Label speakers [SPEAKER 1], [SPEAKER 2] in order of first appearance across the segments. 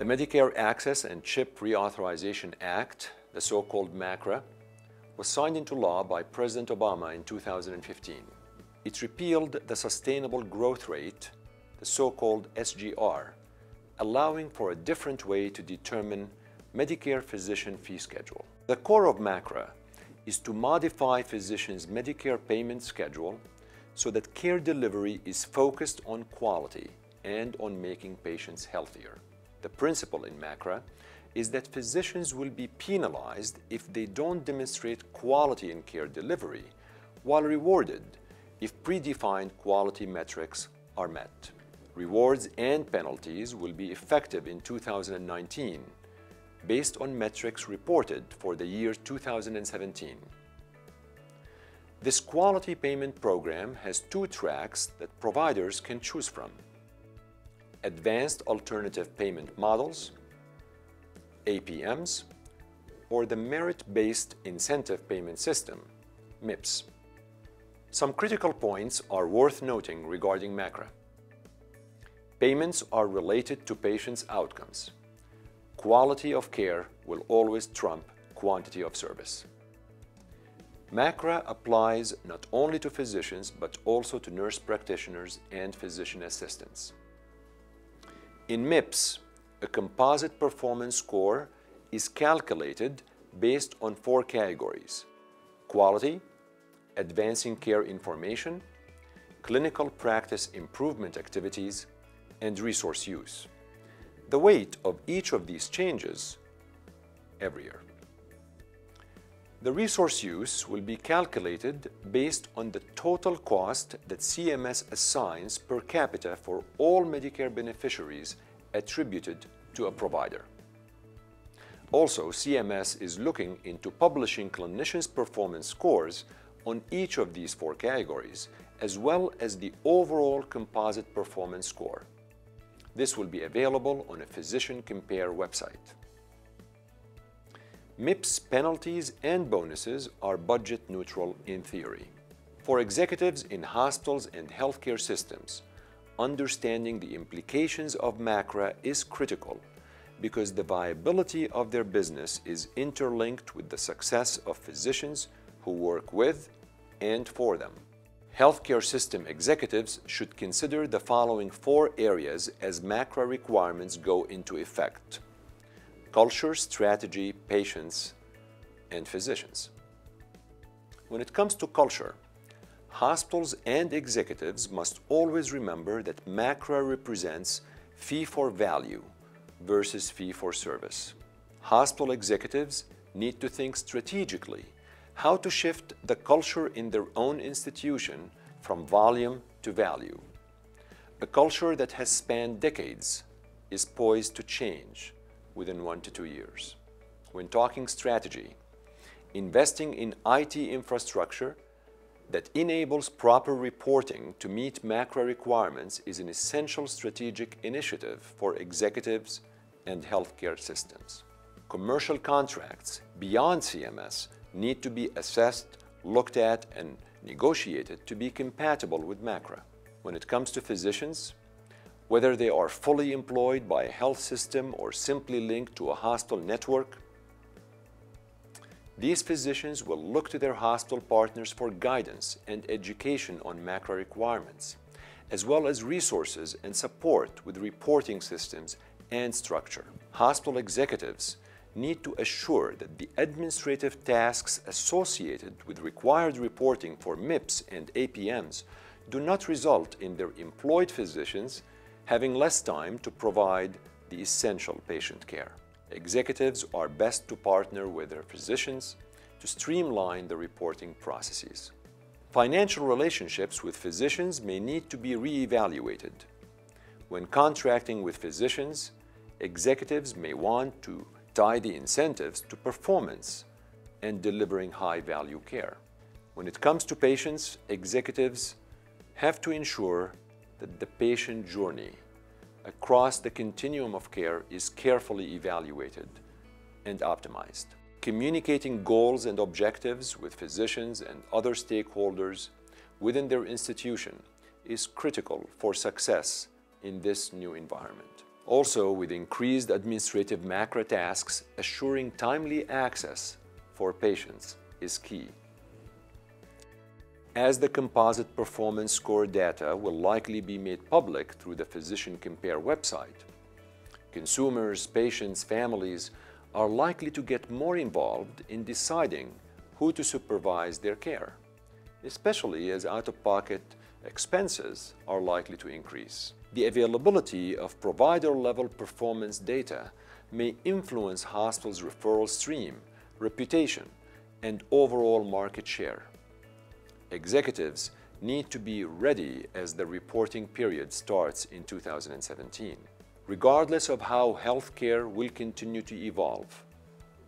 [SPEAKER 1] Medicare Access and CHIP Reauthorization Act, the so-called MACRA, was signed into law by President Obama in 2015. It repealed the Sustainable Growth Rate, the so-called SGR, allowing for a different way to determine Medicare physician fee schedule. The core of MACRA is to modify physicians' Medicare payment schedule so that care delivery is focused on quality and on making patients healthier. The principle in MACRA is that physicians will be penalized if they don't demonstrate quality in care delivery, while rewarded if predefined quality metrics are met. Rewards and penalties will be effective in 2019 based on metrics reported for the year 2017. This quality payment program has two tracks that providers can choose from: Advanced Alternative Payment Models, APMs, or the Merit-Based Incentive Payment System, MIPS. Some critical points are worth noting regarding MACRA. Payments are related to patients' outcomes. Quality of care will always trump quantity of service. MACRA applies not only to physicians but also to nurse practitioners and physician assistants. In MIPS, a composite performance score is calculated based on 4 categories: quality, advancing care information, clinical practice improvement activities, and resource use. The weight of each of these changes every year. The resource use will be calculated based on the total cost that CMS assigns per capita for all Medicare beneficiaries attributed to a provider. Also, CMS is looking into publishing clinicians' performance scores on each of these 4 categories, as well as the overall composite performance score. This will be available on a Physician Compare website. MIPS penalties and bonuses are budget neutral in theory. For executives in hospitals and healthcare systems, understanding the implications of MACRA is critical because the viability of their business is interlinked with the success of physicians who work with and for them. Healthcare system executives should consider the following 4 areas as MACRA requirements go into effect: culture, strategy, patients, and physicians. When it comes to culture, hospitals and executives must always remember that MACRA represents fee for value versus fee for service. Hospital executives need to think strategically how to shift the culture in their own institution from volume to value. A culture that has spanned decades is poised to change within 1 to 2 years. When talking strategy, investing in IT infrastructure that enables proper reporting to meet MACRA requirements is an essential strategic initiative for executives and healthcare systems. Commercial contracts beyond CMS need to be assessed, looked at, and negotiated to be compatible with MACRA. When it comes to physicians, whether they are fully employed by a health system or simply linked to a hospital network, these physicians will look to their hospital partners for guidance and education on MACRA requirements, as well as resources and support with reporting systems and structure. Hospital executives need to assure that the administrative tasks associated with required reporting for MIPS and APMs do not result in their employed physicians having less time to provide the essential patient care. Executives are best to partner with their physicians to streamline the reporting processes. Financial relationships with physicians may need to be re-evaluated. When contracting with physicians, executives may want to tie the incentives to performance and delivering high-value care. When it comes to patients, executives have to ensure that the patient journey across the continuum of care is carefully evaluated and optimized. Communicating goals and objectives with physicians and other stakeholders within their institution is critical for success in this new environment. Also, with increased administrative MACRA tasks, assuring timely access for patients is key. As the composite performance score data will likely be made public through the Physician Compare website, consumers, patients, families are likely to get more involved in deciding who to supervise their care, especially as out-of-pocket expenses are likely to increase. The availability of provider-level performance data may influence hospitals' referral stream, reputation, and overall market share. Executives need to be ready as the reporting period starts in 2017. Regardless of how healthcare will continue to evolve,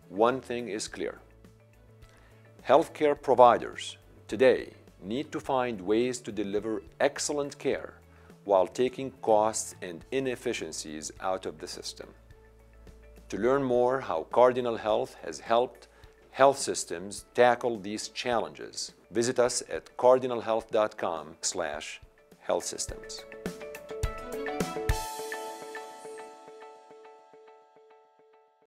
[SPEAKER 1] one thing is clear. Healthcare providers today need to find ways to deliver excellent care while taking costs and inefficiencies out of the system. To learn more how Cardinal Health has helped health systems tackle these challenges, visit us at cardinalhealth.com/healthsystems.